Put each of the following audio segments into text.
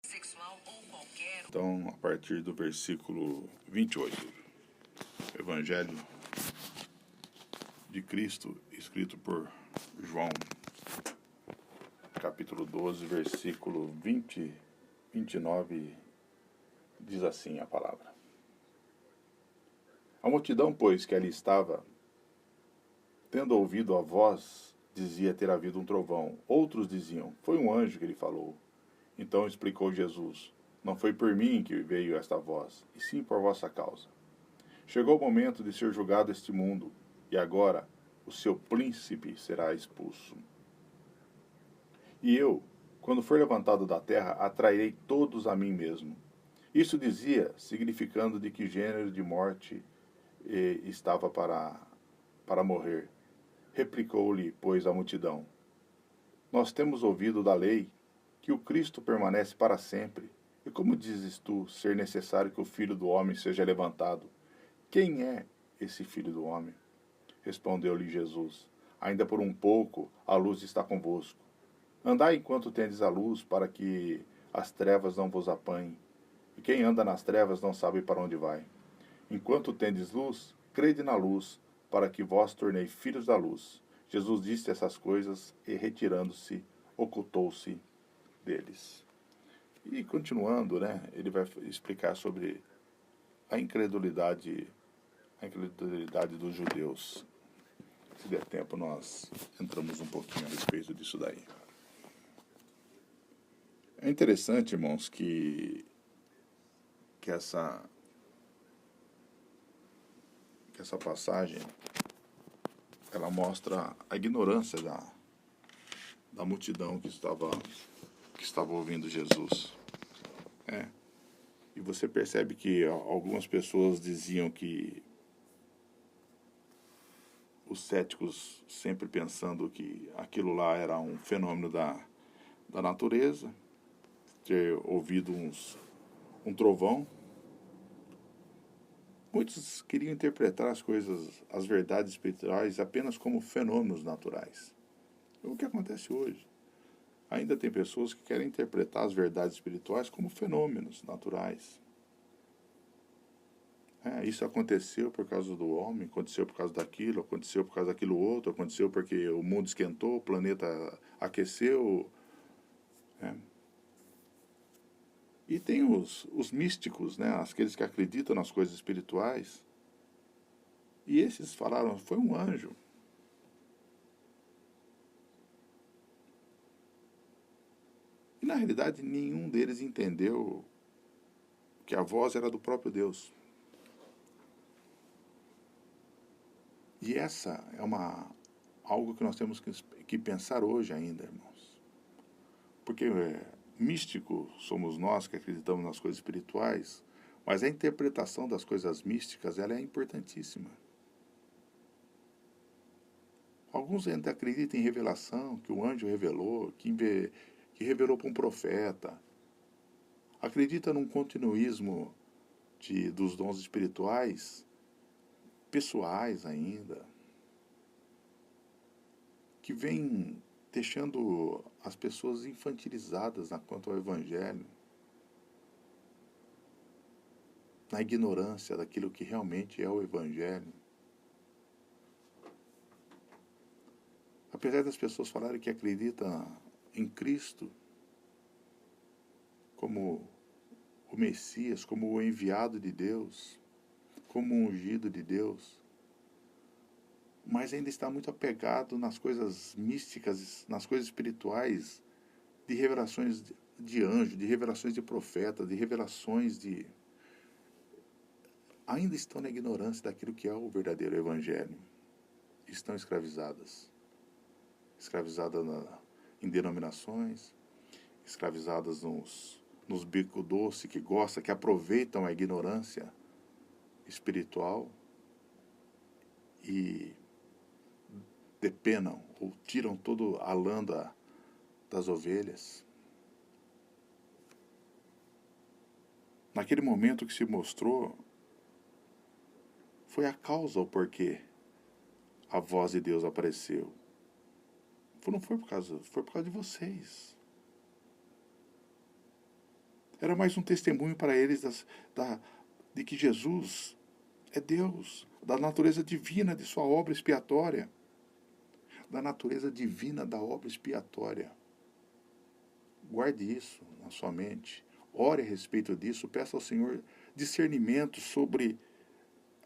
sexual ou qualquer. Então, a partir do versículo 28, Evangelho de Cristo, escrito por João, capítulo 12, versículo 29, diz assim a palavra. A multidão, pois, que ali estava, tendo ouvido a voz, dizia ter havido um trovão. Outros diziam, foi um anjo que lhe falou. Então explicou Jesus, não foi por mim que veio esta voz, e sim por vossa causa. Chegou o momento de ser julgado este mundo, e agora o seu príncipe será expulso. E eu, quando for levantado da terra, atrairei todos a mim mesmo. Isso dizia, significando de que gênero de morte estava para morrer. Replicou-lhe, pois, a multidão. Nós temos ouvido da lei que o Cristo permanece para sempre. E como dizes tu ser necessário que o Filho do Homem seja levantado? Quem é esse Filho do Homem? Respondeu-lhe Jesus. Ainda por um pouco a luz está convosco. Andai enquanto tendes a luz, para que as trevas não vos apanhem. E quem anda nas trevas não sabe para onde vai. Enquanto tendes luz, crede na luz, para que vós tornei filhos da luz. Jesus disse essas coisas e, retirando-se, ocultou-se deles. E continuando, ele vai explicar sobre a incredulidade dos judeus. Se der tempo, nós entramos um pouquinho a respeito disso daí. É interessante, irmãos, que essa passagem ela mostra a ignorância da multidão que estava ouvindo Jesus. E você percebe que algumas pessoas diziam que os céticos sempre pensando que aquilo lá era um fenômeno da natureza, ter ouvido um trovão. Muitos queriam interpretar as verdades espirituais apenas como fenômenos naturais. É o que acontece hoje. Ainda tem pessoas que querem interpretar as verdades espirituais como fenômenos naturais. Isso aconteceu por causa do homem, aconteceu por causa daquilo, aconteceu por causa daquilo outro, aconteceu porque o mundo esquentou, o planeta aqueceu. E tem os místicos, aqueles que acreditam nas coisas espirituais. E esses falaram, foi um anjo. E na realidade nenhum deles entendeu que a voz era do próprio Deus. E essa é algo que nós temos que pensar hoje ainda, irmãos. Porque místico somos nós que acreditamos nas coisas espirituais, mas a interpretação das coisas místicas ela é importantíssima. Alguns ainda acreditam em revelação, que o anjo revelou, que revelou para um profeta. Acredita num continuismo dos dons espirituais, pessoais ainda, que vem deixando as pessoas infantilizadas quanto ao Evangelho, na ignorância daquilo que realmente é o Evangelho. Apesar das pessoas falarem que acreditam em Cristo como o Messias, como o enviado de Deus, como o ungido de Deus, mas ainda está muito apegado nas coisas místicas, nas coisas espirituais, de revelações de anjo, de revelações de profeta, de revelações de... Ainda estão na ignorância daquilo que é o verdadeiro Evangelho. Estão escravizadas em denominações, escravizadas nos bico doce que gosta, que aproveitam a ignorância espiritual e depenam ou tiram todo a lã das ovelhas. Naquele momento que se mostrou, foi a causa, o porquê a voz de Deus apareceu. Não foi por causa de vocês. Era mais um testemunho para eles de que Jesus é Deus, da natureza divina de sua obra expiatória. Da natureza divina da obra expiatória. Guarde isso na sua mente. Ore a respeito disso. Peça ao Senhor discernimento sobre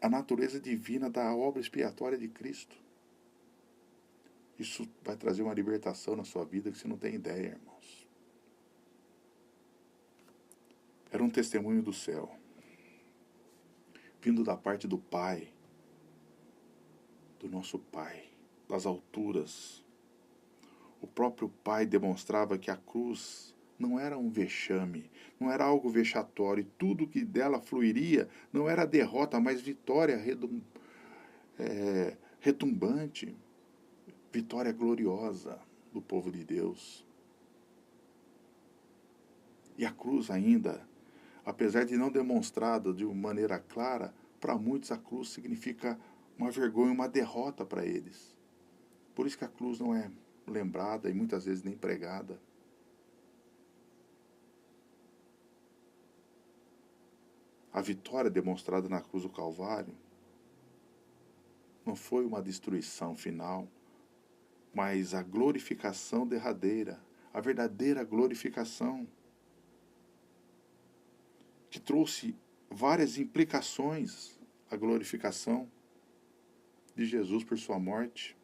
a natureza divina da obra expiatória de Cristo. Isso vai trazer uma libertação na sua vida que você não tem ideia, irmãos. Era um testemunho do céu, vindo da parte do Pai, do nosso Pai, das alturas. O próprio Pai demonstrava que a cruz não era um vexame, não era algo vexatório. Tudo que dela fluiria não era derrota, mas vitória retumbante, vitória gloriosa do povo de Deus. E a cruz ainda, apesar de não demonstrada de uma maneira clara, para muitos a cruz significa uma vergonha, uma derrota para eles. Por isso que a cruz não é lembrada e muitas vezes nem pregada. A vitória demonstrada na cruz do Calvário não foi uma destruição final, mas a glorificação derradeira, a verdadeira glorificação, que trouxe várias implicações à glorificação de Jesus por sua morte.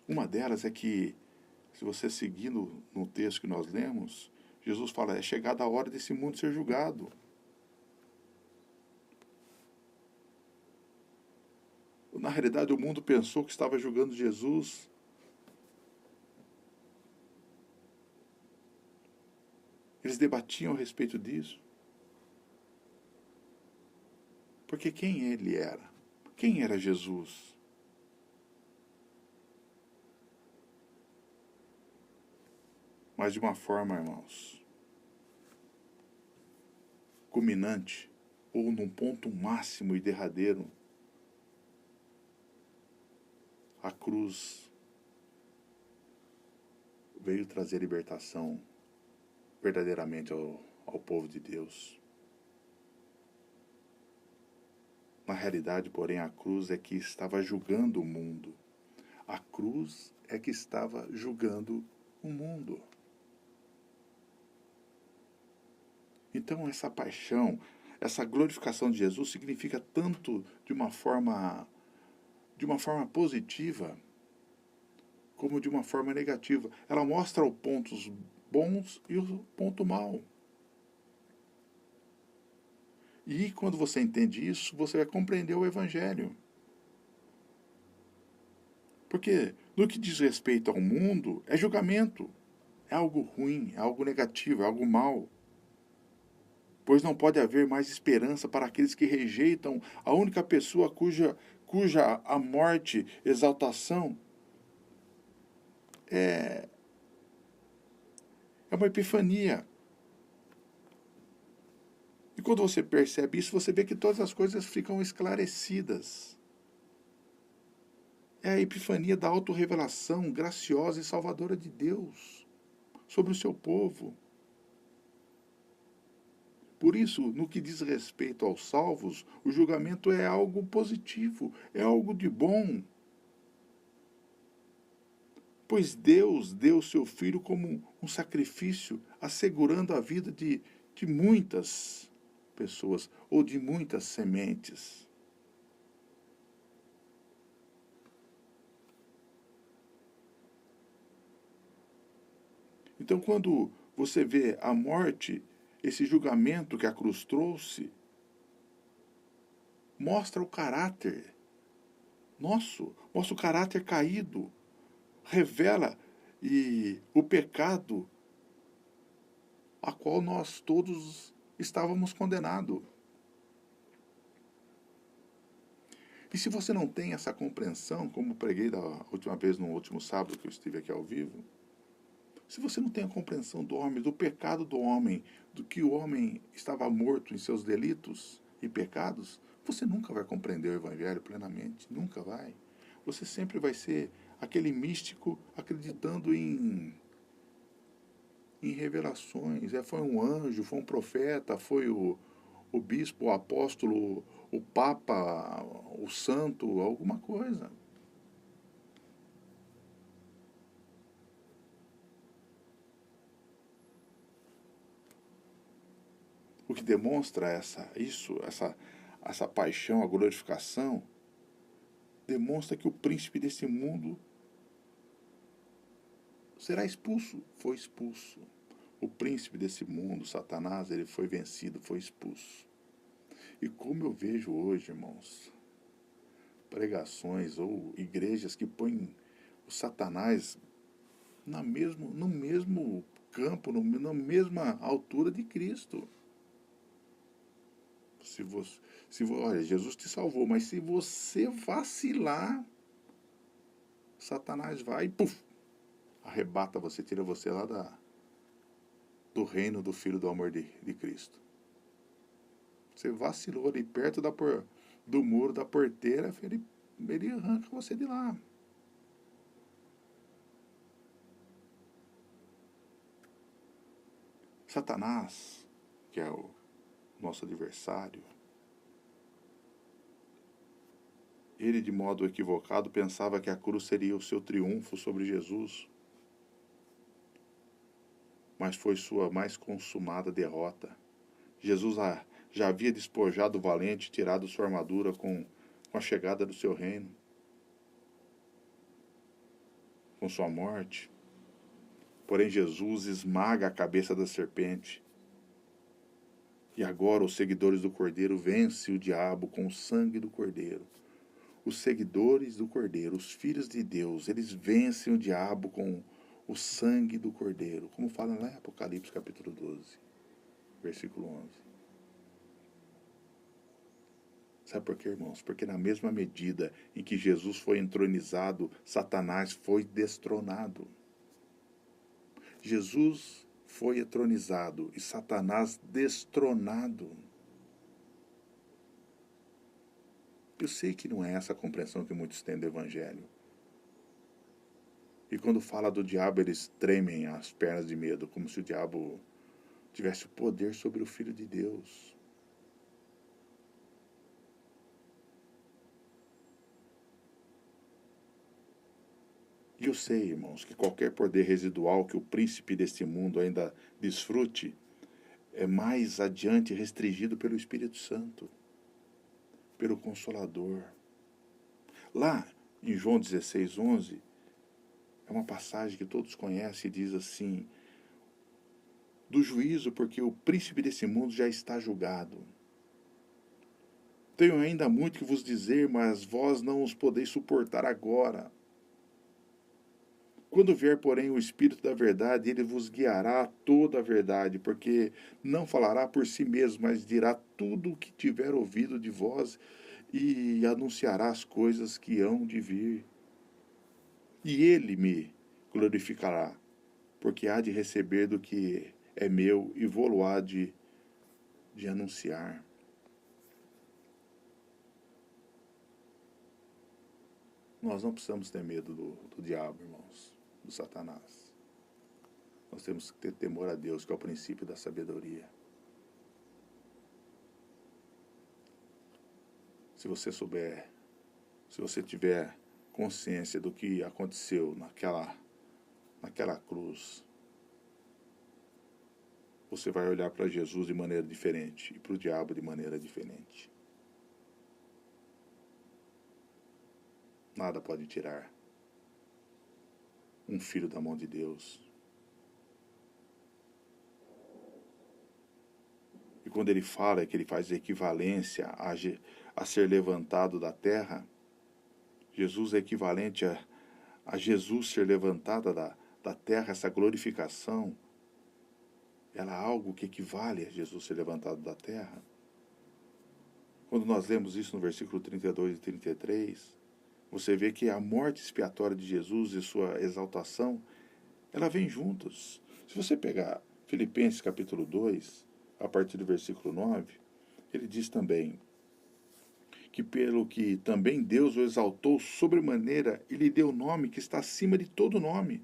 Uma delas é que, se você seguir no texto que nós lemos, Jesus fala, é chegada a hora desse mundo ser julgado. Na realidade, o mundo pensou que estava julgando Jesus. Eles debatiam a respeito disso. Porque quem ele era? Quem era Jesus? Mas de uma forma, irmãos, culminante, ou num ponto máximo e derradeiro, a cruz veio trazer libertação verdadeiramente ao povo de Deus. Na realidade, porém, a cruz é que estava julgando o mundo. A cruz é que estava julgando o mundo. Então, essa paixão, essa glorificação de Jesus significa tanto de uma forma positiva, como de uma forma negativa. Ela mostra os pontos bons e o ponto mau. E quando você entende isso, você vai compreender o Evangelho. Porque no que diz respeito ao mundo, é julgamento. É algo ruim, é algo negativo, é algo mau. Pois não pode haver mais esperança para aqueles que rejeitam a única pessoa cuja a morte, exaltação, é uma epifania. E quando você percebe isso, você vê que todas as coisas ficam esclarecidas. É a epifania da autorrevelação graciosa e salvadora de Deus sobre o seu povo. Por isso, no que diz respeito aos salvos, o julgamento é algo positivo, é algo de bom. Pois Deus deu seu Filho como um sacrifício, assegurando a vida de muitas pessoas, ou de muitas sementes. Então, quando você vê a morte, esse julgamento que a cruz trouxe, mostra o caráter nosso, mostra o caráter caído, revela o pecado a qual nós todos estávamos condenados. E se você não tem essa compreensão, como preguei da última vez, no último sábado que eu estive aqui ao vivo, se você não tem a compreensão do homem, do pecado do homem, do que o homem estava morto em seus delitos e pecados, você nunca vai compreender o Evangelho plenamente, nunca vai. Você sempre vai ser aquele místico acreditando em revelações. Foi um anjo, foi um profeta, foi o bispo, o apóstolo, o papa, o santo, alguma coisa. O que demonstra essa paixão, a glorificação, demonstra que o príncipe desse mundo será expulso. Foi expulso. O príncipe desse mundo, Satanás, ele foi vencido, foi expulso. E como eu vejo hoje, irmãos, pregações ou igrejas que põem o Satanás no mesmo campo, na mesma altura de Cristo. Olha, Jesus te salvou, mas se você vacilar, Satanás vai e puf, arrebata você, tira você lá do reino do Filho do amor de Cristo. Você vacilou ali perto do muro da porteira, ele arranca você de lá. Satanás, que é o nosso adversário, ele, de modo equivocado, pensava que a cruz seria o seu triunfo sobre Jesus, mas foi sua mais consumada derrota. Jesus já havia despojado o valente, tirado sua armadura com a chegada do seu reino, com sua morte. Porém, Jesus esmaga a cabeça da serpente. E agora os seguidores do Cordeiro vencem o diabo com o sangue do Cordeiro. Os seguidores do Cordeiro, os filhos de Deus, eles vencem o diabo com o sangue do Cordeiro. Como fala lá em Apocalipse capítulo 12, versículo 11. Sabe por quê, irmãos? Porque na mesma medida em que Jesus foi entronizado, Satanás foi destronado. Jesus foi entronizado e Satanás destronado. Eu sei que não é essa a compreensão que muitos têm do Evangelho. E quando fala do diabo, eles tremem as pernas de medo, como se o diabo tivesse o poder sobre o Filho de Deus. E eu sei, irmãos, que qualquer poder residual que o príncipe deste mundo ainda desfrute é mais adiante restringido pelo Espírito Santo, pelo Consolador. Lá em João 16:11, é uma passagem que todos conhecem e diz assim: do juízo, porque o príncipe desse mundo já está julgado. Tenho ainda muito que vos dizer, mas vós não os podeis suportar agora. Quando vier, porém, o Espírito da verdade, ele vos guiará a toda a verdade, porque não falará por si mesmo, mas dirá tudo o que tiver ouvido de vós e anunciará as coisas que hão de vir. E ele me glorificará, porque há de receber do que é meu e vou-lo há de anunciar. Nós não precisamos ter medo do diabo, irmãos, do Satanás. Nós temos que ter temor a Deus, que é o princípio da sabedoria. Se você souber, se você tiver consciência do que aconteceu naquela cruz, você vai olhar para Jesus de maneira diferente e para o diabo de maneira diferente. Nada pode tirar um filho da mão de Deus. E quando ele fala que ele faz equivalência a ser levantado da terra, Jesus é equivalente a Jesus ser levantado da terra, essa glorificação, ela é algo que equivale a Jesus ser levantado da terra. Quando nós lemos isso no versículo 32 e 33, você vê que a morte expiatória de Jesus e sua exaltação, ela vem juntas. Se você pegar Filipenses capítulo 2, a partir do versículo 9, ele diz também que pelo que também Deus o exaltou sobremaneira e lhe deu o nome que está acima de todo nome,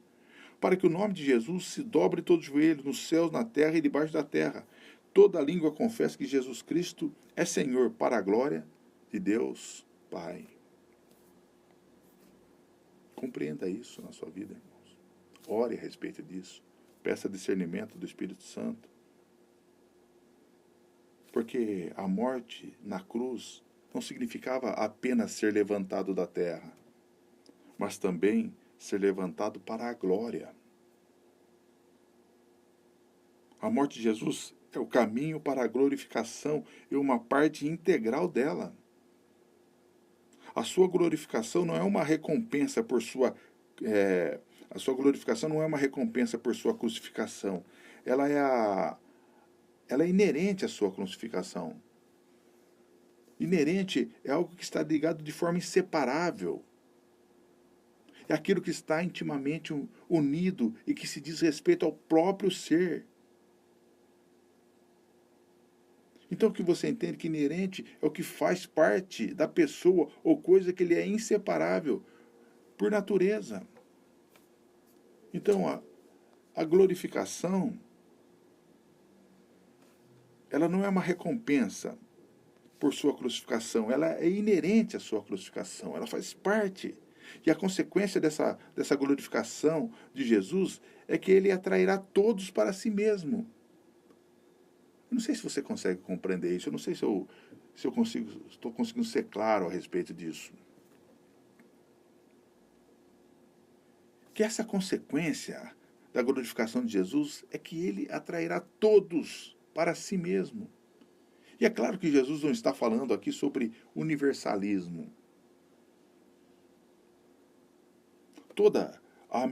para que o nome de Jesus se dobre todo joelho, nos céus, na terra e debaixo da terra. Toda língua confessa que Jesus Cristo é Senhor, para a glória de Deus Pai. Compreenda isso na sua vida, irmãos. Ore a respeito disso. Peça discernimento do Espírito Santo. Porque a morte na cruz não significava apenas ser levantado da terra, mas também ser levantado para a glória. A morte de Jesus é o caminho para a glorificação e uma parte integral dela. A sua glorificação não é uma recompensa por sua a sua glorificação não é uma recompensa por sua crucificação. Ela é inerente à sua crucificação. Inerente é algo que está ligado de forma inseparável. É aquilo que está intimamente unido e que se diz respeito ao próprio ser. Então o que você entende que inerente é o que faz parte da pessoa ou coisa que ele é inseparável por natureza. Então a glorificação, ela não é uma recompensa por sua crucificação, ela é inerente à sua crucificação, ela faz parte. E a consequência dessa glorificação de Jesus é que ele atrairá todos para si mesmo. Eu não sei se você consegue compreender isso, eu não sei se eu estou conseguindo ser claro a respeito disso. Que essa consequência da glorificação de Jesus é que ele atrairá todos para si mesmo. E é claro que Jesus não está falando aqui sobre universalismo. Toda a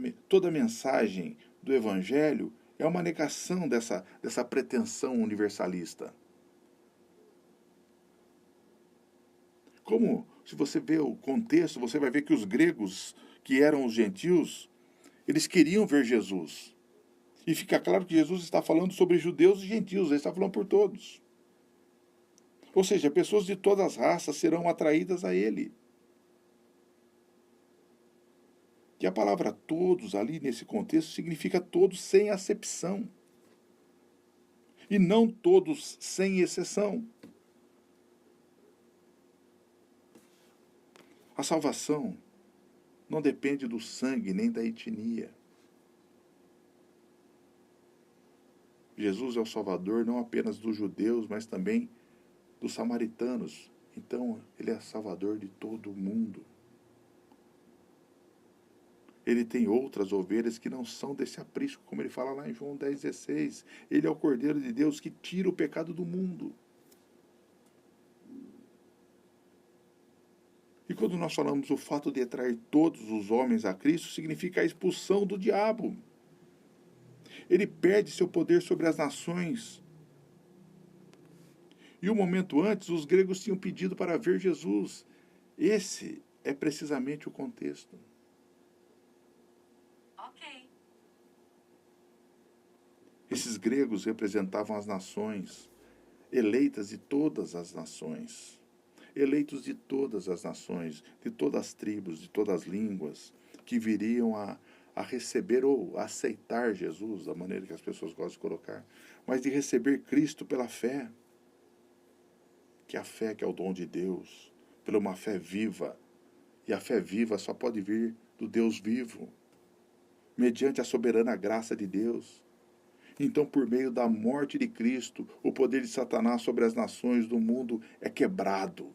mensagem do Evangelho é uma negação dessa pretensão universalista. Como, se você vê o contexto, você vai ver que os gregos, que eram os gentios, eles queriam ver Jesus. E fica claro que Jesus está falando sobre judeus e gentios, ele está falando por todos. Ou seja, pessoas de todas as raças serão atraídas a ele. E a palavra todos ali nesse contexto significa todos sem acepção. E não todos sem exceção. A salvação não depende do sangue nem da etnia. Jesus é o Salvador não apenas dos judeus, mas também dos samaritanos. Então, ele é Salvador de todo o mundo. Ele tem outras ovelhas que não são desse aprisco, como ele fala lá em João 10,16. Ele é o Cordeiro de Deus que tira o pecado do mundo. E quando nós falamos o fato de atrair todos os homens a Cristo, significa a expulsão do diabo. Ele perde seu poder sobre as nações. E um momento antes, os gregos tinham pedido para ver Jesus. Esse é precisamente o contexto. Ok. Esses gregos representavam as nações, eleitas de todas as nações. Eleitos de todas as nações, de todas as tribos, de todas as línguas, que viriam a receber ou a aceitar Jesus, da maneira que as pessoas gostam de colocar, mas de receber Cristo pela fé. Que a fé que é o dom de Deus, pela uma fé viva. E a fé viva só pode vir do Deus vivo, mediante a soberana graça de Deus. Então, por meio da morte de Cristo, o poder de Satanás sobre as nações do mundo é quebrado.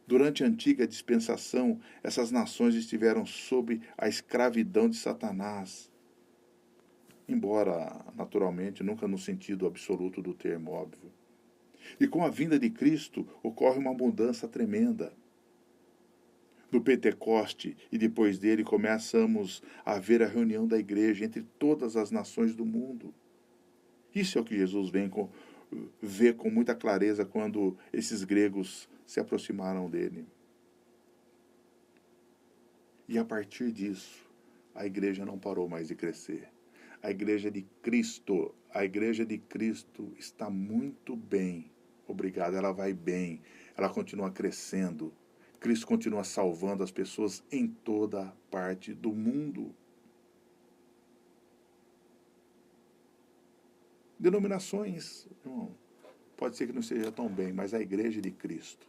Durante a antiga dispensação, essas nações estiveram sob a escravidão de Satanás. Embora, naturalmente, nunca no sentido absoluto do termo, óbvio. E com a vinda de Cristo, ocorre uma mudança tremenda. No Pentecoste e depois dele, começamos a ver a reunião da igreja entre todas as nações do mundo. Isso é o que Jesus vê com muita clareza quando esses gregos se aproximaram dele. E a partir disso, a igreja não parou mais de crescer. A igreja de Cristo, a igreja de Cristo está muito bem. Obrigado, ela vai bem, ela continua crescendo. Cristo continua salvando as pessoas em toda parte do mundo. Denominações, irmão, pode ser que não esteja tão bem, mas a igreja de Cristo,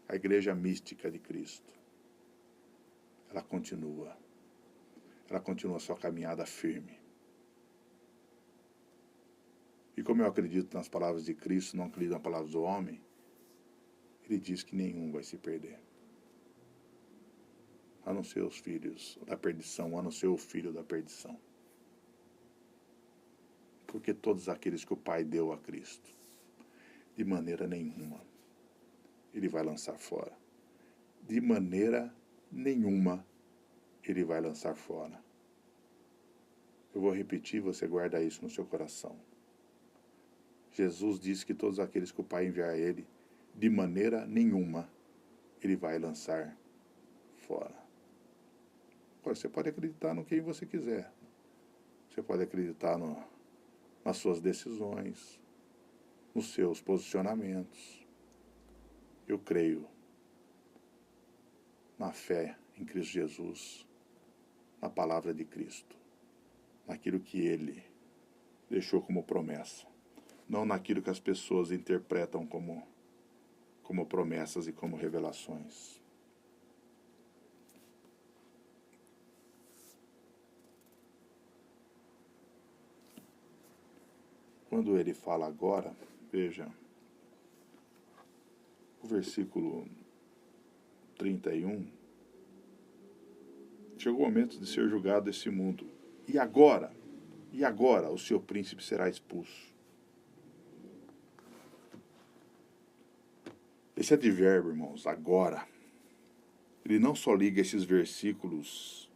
a igreja mística de Cristo, ela continua a sua caminhada firme. E como eu acredito nas palavras de Cristo, não acredito nas palavras do homem, ele diz que nenhum vai se perder, a não ser os filhos da perdição, a não ser o filho da perdição. Porque todos aqueles que o Pai deu a Cristo, de maneira nenhuma, ele vai lançar fora. De maneira nenhuma, ele vai lançar fora. Eu vou repetir, você guarda isso no seu coração. Jesus disse que todos aqueles que o Pai enviar a ele, de maneira nenhuma, ele vai lançar fora. Agora, você pode acreditar no que você quiser. Você pode acreditar nas suas decisões, nos seus posicionamentos. Eu creio na fé em Cristo Jesus, na palavra de Cristo, naquilo que Ele deixou como promessa, não naquilo que as pessoas interpretam como promessas e como revelações. Quando ele fala agora, veja, o versículo 31, chegou o momento de ser julgado esse mundo. E agora o seu príncipe será expulso. Esse advérbio, irmãos, agora, ele não só liga esses versículos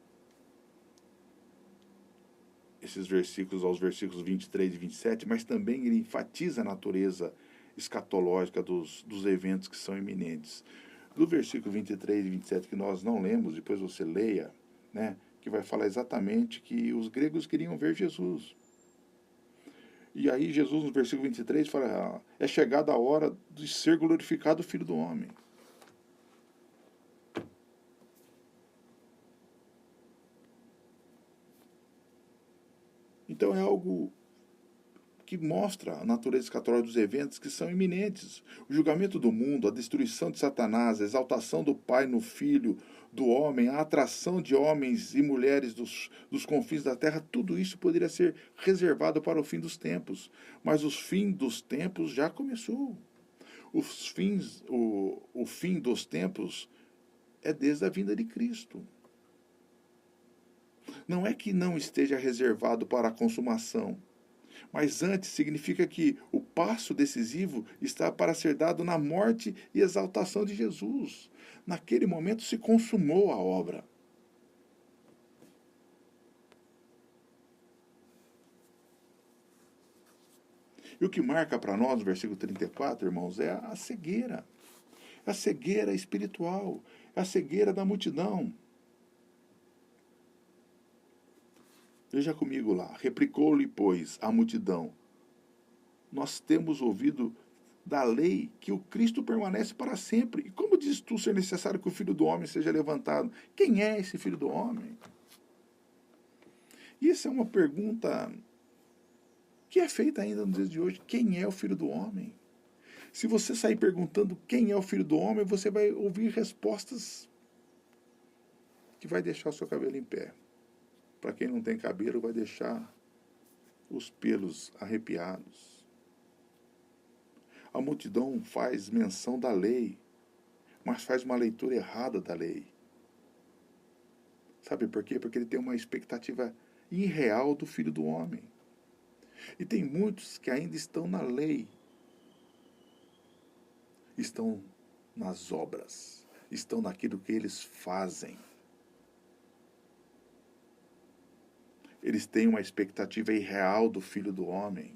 aos versículos 23 e 27, mas também ele enfatiza a natureza escatológica dos eventos que são iminentes. Do versículo 23 e 27, que nós não lemos, depois você leia, né, que vai falar exatamente que os gregos queriam ver Jesus. E aí Jesus, no versículo 23, fala, é chegada a hora de ser glorificado o Filho do Homem. Então é algo que mostra a natureza escatológica dos eventos que são iminentes. O julgamento do mundo, a destruição de Satanás, a exaltação do Pai no Filho, do homem, a atração de homens e mulheres dos confins da terra, tudo isso poderia ser reservado para o fim dos tempos. Mas o fim dos tempos já começou. O fim dos tempos é desde a vinda de Cristo. Não é que não esteja reservado para a consumação, mas antes significa que o passo decisivo está para ser dado na morte e exaltação de Jesus. Naquele momento se consumou a obra. E o que marca para nós, no versículo 34, irmãos, é a cegueira. A cegueira espiritual, a cegueira da multidão. Veja comigo lá. Replicou-lhe, pois, a multidão: nós temos ouvido da lei que o Cristo permanece para sempre. E como diz tu ser necessário que o Filho do Homem seja levantado? Quem é esse Filho do Homem? E essa é uma pergunta que é feita ainda nos dias de hoje. Quem é o Filho do Homem? Se você sair perguntando quem é o Filho do Homem, você vai ouvir respostas que vai deixar o seu cabelo em pé. Para quem não tem cabelo, vai deixar os pelos arrepiados. A multidão faz menção da lei, mas faz uma leitura errada da lei. Sabe por quê? Porque ele tem uma expectativa irreal do Filho do Homem. E tem muitos que ainda estão na lei, estão nas obras, estão naquilo que eles fazem. Eles têm uma expectativa irreal do Filho do Homem,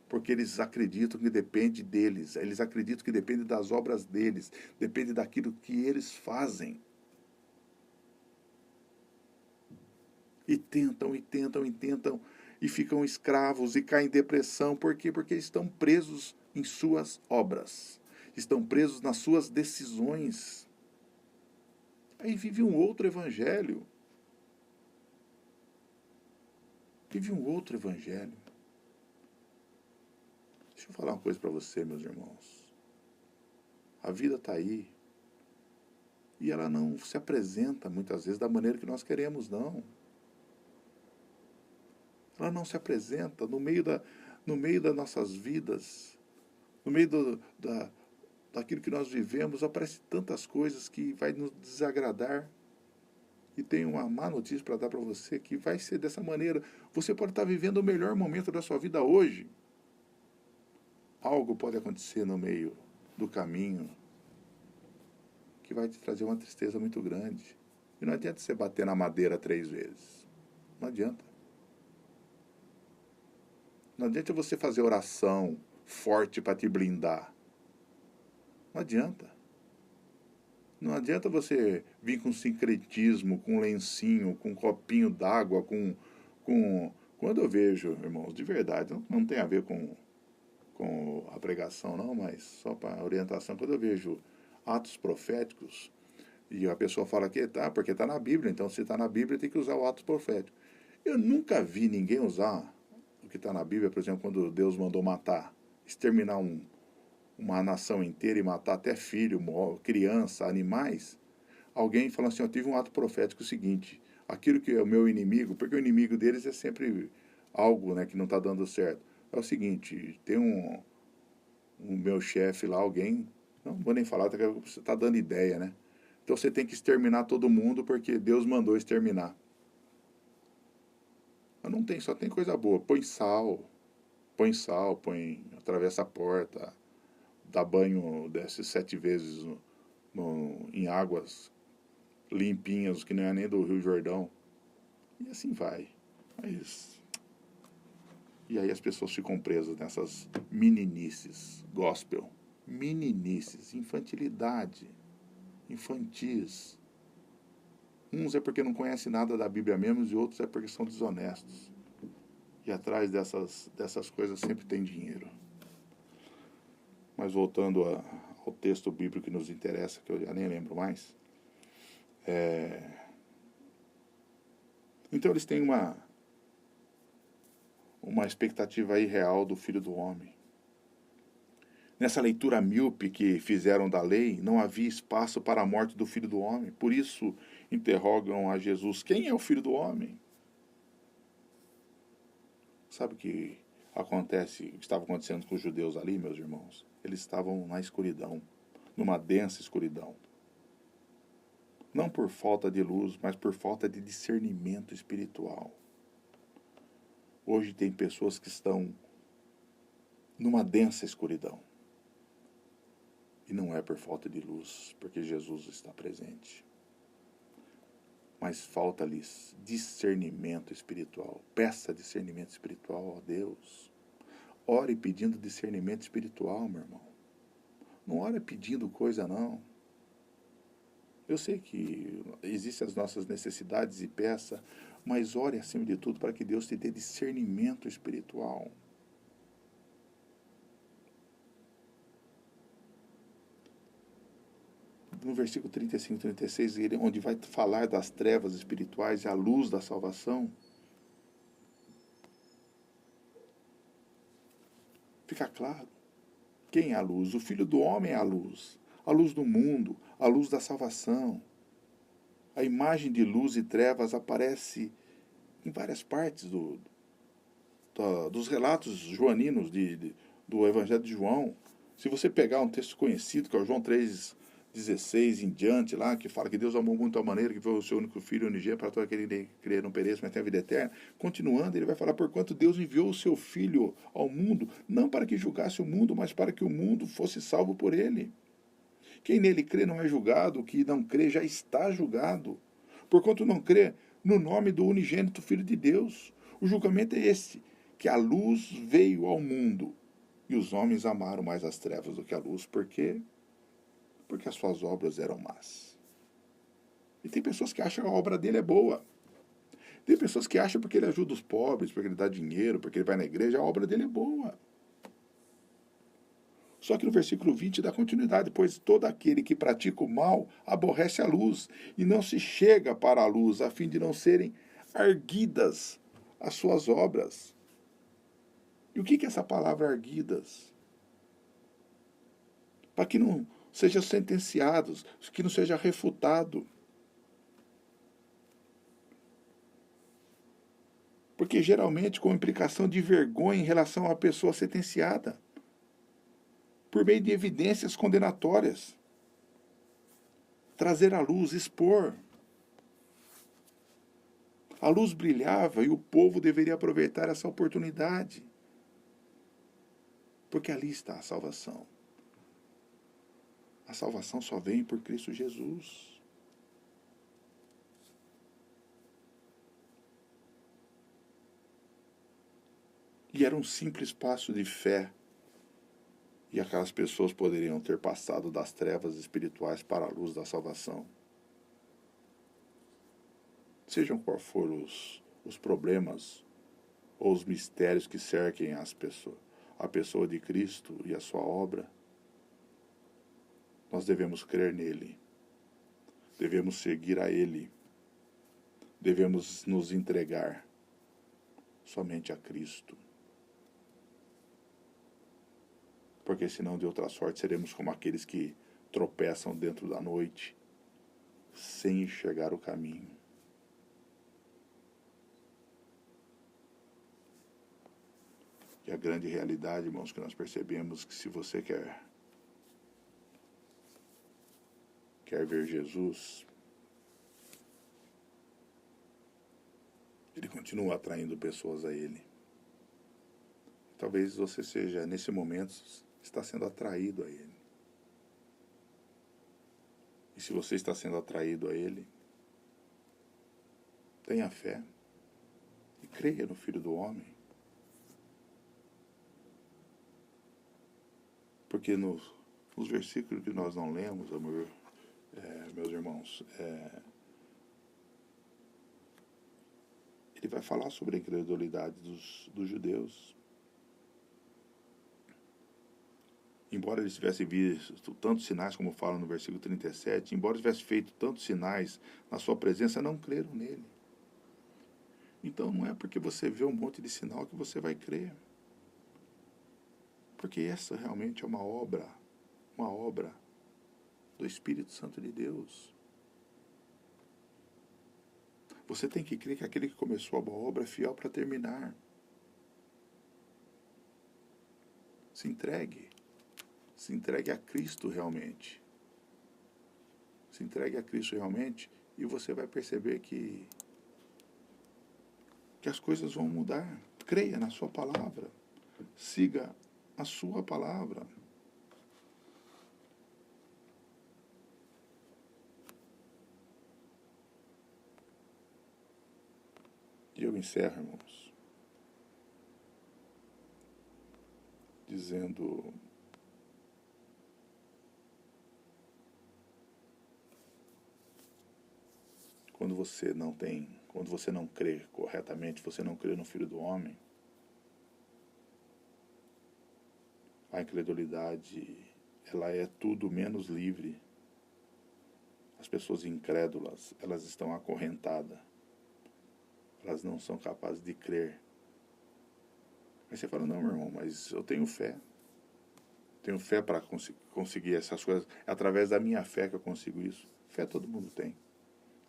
porque eles acreditam que depende deles, eles acreditam que depende das obras deles, depende daquilo que eles fazem. E tentam, e tentam, e tentam, e ficam escravos e caem em depressão. Por quê? Porque estão presos em suas obras. Estão presos nas suas decisões. Aí vive um outro evangelho. Vive um outro evangelho. Deixa eu falar uma coisa para você, meus irmãos. A vida está aí. E ela não se apresenta, muitas vezes, da maneira que nós queremos, não. Ela não se apresenta no meio das nossas vidas, no meio daquilo que nós vivemos, aparecem tantas coisas que vai nos desagradar. E tem uma má notícia para dar para você, que vai ser dessa maneira. Você pode estar vivendo o melhor momento da sua vida hoje. Algo pode acontecer no meio do caminho que vai te trazer uma tristeza muito grande. E não adianta você bater na madeira 3 vezes. Não adianta. Não adianta você fazer oração forte para te blindar. Não adianta. Não adianta você vir com sincretismo, com lencinho, com copinho d'água, com... Quando eu vejo, irmãos, de verdade, não tem a ver com a pregação não, mas só para orientação, quando eu vejo atos proféticos, e a pessoa fala que tá, porque está na Bíblia, então se está na Bíblia tem que usar o ato profético. Eu nunca vi ninguém usar o que está na Bíblia, por exemplo, quando Deus mandou matar, exterminar uma nação inteira e matar até filho, criança, animais. Alguém falando assim, eu tive um ato profético seguinte, aquilo que é o meu inimigo, porque o inimigo deles é sempre algo, né, que não está dando certo. É o seguinte, tem um meu chefe lá, alguém, não vou nem falar, você está dando ideia, né? Então você tem que exterminar todo mundo porque Deus mandou exterminar. Mas não tem, só tem coisa boa. Põe sal, atravessa a porta, dá banho, desce 7 vezes em águas limpinhas, que não é nem do Rio Jordão. E assim vai. Mas... E aí as pessoas ficam presas nessas meninices, gospel. Meninices, infantilidade, infantis. Uns é porque não conhecem nada da Bíblia mesmo, e outros é porque são desonestos. E atrás dessas coisas sempre tem dinheiro. Mas voltando ao texto bíblico que nos interessa, que eu já nem lembro mais. Então eles têm uma expectativa irreal do Filho do Homem. Nessa leitura míope que fizeram da lei, não havia espaço para a morte do Filho do Homem. Por isso, interrogam a Jesus, quem é o Filho do Homem? Sabe o que estava acontecendo com os judeus ali, meus irmãos? Eles estavam na escuridão, numa densa escuridão. Não por falta de luz, mas por falta de discernimento espiritual. Hoje tem pessoas que estão numa densa escuridão. E não é por falta de luz, porque Jesus está presente. Mas falta-lhes discernimento espiritual. Peça discernimento espiritual a Deus. Ore pedindo discernimento espiritual, meu irmão. Não ore pedindo coisa, não. Eu sei que existem as nossas necessidades e peça, mas ore acima de tudo para que Deus te dê discernimento espiritual. No versículo 35 e 36, onde vai falar das trevas espirituais e a luz da salvação, fica claro. Quem é a luz? O Filho do Homem é a luz do mundo, a luz da salvação. A imagem de luz e trevas aparece em várias partes dos relatos joaninos do Evangelho de João. Se você pegar um texto conhecido, que é o João 3,16 em diante, lá, que fala que Deus amou muito a maneira que foi o seu único Filho unigênito para todo aquele que crer não pereça, mas tenha a vida eterna. Continuando, ele vai falar, porquanto Deus enviou o seu Filho ao mundo, não para que julgasse o mundo, mas para que o mundo fosse salvo por ele. Quem nele crê não é julgado, o que não crê já está julgado. Porquanto não crê no nome do unigênito Filho de Deus. O julgamento é esse, que a luz veio ao mundo, e os homens amaram mais as trevas do que a luz. Por quê? Porque as suas obras eram más. E tem pessoas que acham que a obra dele é boa. Tem pessoas que acham porque ele ajuda os pobres, porque ele dá dinheiro, porque ele vai na igreja, a obra dele é boa. Só que no versículo 20 dá continuidade, pois todo aquele que pratica o mal aborrece a luz e não se chega para a luz, a fim de não serem arguidas as suas obras. E o que é essa palavra arguidas? Para que não sejam sentenciados, que não seja refutado. Porque geralmente com implicação de vergonha em relação à pessoa sentenciada, por meio de evidências condenatórias. Trazer à luz, expor. A luz brilhava e o povo deveria aproveitar essa oportunidade. Porque ali está a salvação. A salvação só vem por Cristo Jesus. E era um simples passo de fé. E aquelas pessoas poderiam ter passado das trevas espirituais para a luz da salvação. Sejam quais forem os problemas ou os mistérios que cerquem a pessoa de Cristo e a sua obra, nós devemos crer nele, devemos seguir a ele, devemos nos entregar somente a Cristo. Porque senão, de outra sorte, seremos como aqueles que tropeçam dentro da noite, sem enxergar o caminho. E a grande realidade, irmãos, que nós percebemos que se você quer ver Jesus, ele continua atraindo pessoas a ele. Talvez você seja, nesse momento, está sendo atraído a ele. E se você está sendo atraído a ele, tenha fé e creia no Filho do Homem. Porque nos versículos que nós não lemos, meus irmãos, ele vai falar sobre a incredulidade dos judeus. Embora eles tivessem visto tantos sinais, como fala no versículo 37, embora tivessem feito tantos sinais na sua presença, não creram nele. Então não é porque você vê um monte de sinal que você vai crer. Porque essa realmente é uma obra do Espírito Santo de Deus. Você tem que crer que aquele que começou a boa obra é fiel para terminar. Se entregue a Cristo realmente. Se entregue a Cristo realmente e você vai perceber que as coisas vão mudar. Creia na sua palavra. Siga a sua palavra. E eu encerro, irmãos, dizendo: quando você não crê corretamente, você não crê no Filho do Homem, a incredulidade, ela é tudo menos livre. As pessoas incrédulas, elas estão acorrentadas. Elas não são capazes de crer. Aí você fala: não, meu irmão, mas eu tenho fé. Tenho fé para conseguir essas coisas. É através da minha fé que eu consigo isso. Fé todo mundo tem.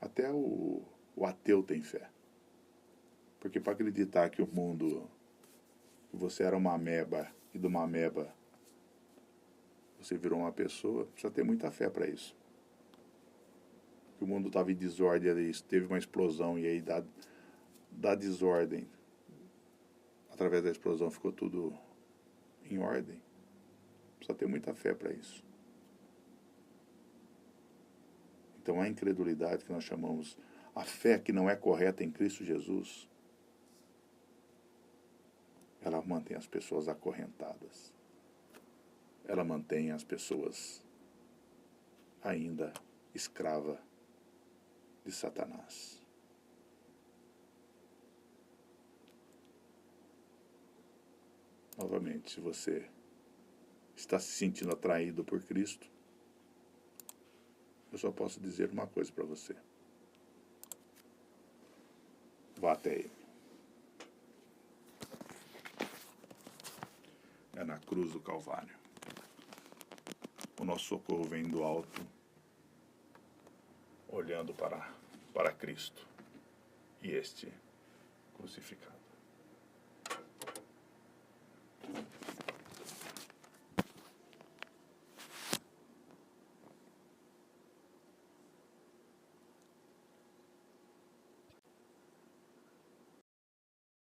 Até o ateu tem fé. Porque para acreditar que o mundo, que você era uma ameba e de uma ameba você virou uma pessoa, precisa ter muita fé para isso. Que o mundo estava em desordem, teve uma explosão e aí da desordem, através da explosão ficou tudo em ordem. Precisa ter muita fé para isso. Então a incredulidade que nós chamamos, a fé que não é correta em Cristo Jesus, ela mantém as pessoas acorrentadas. Ela mantém as pessoas ainda escrava de Satanás. Novamente, se você está se sentindo atraído por Cristo, eu só posso dizer uma coisa para você. Vá até Ele. É na cruz do Calvário. O nosso socorro vem do alto, olhando para Cristo e este crucificado.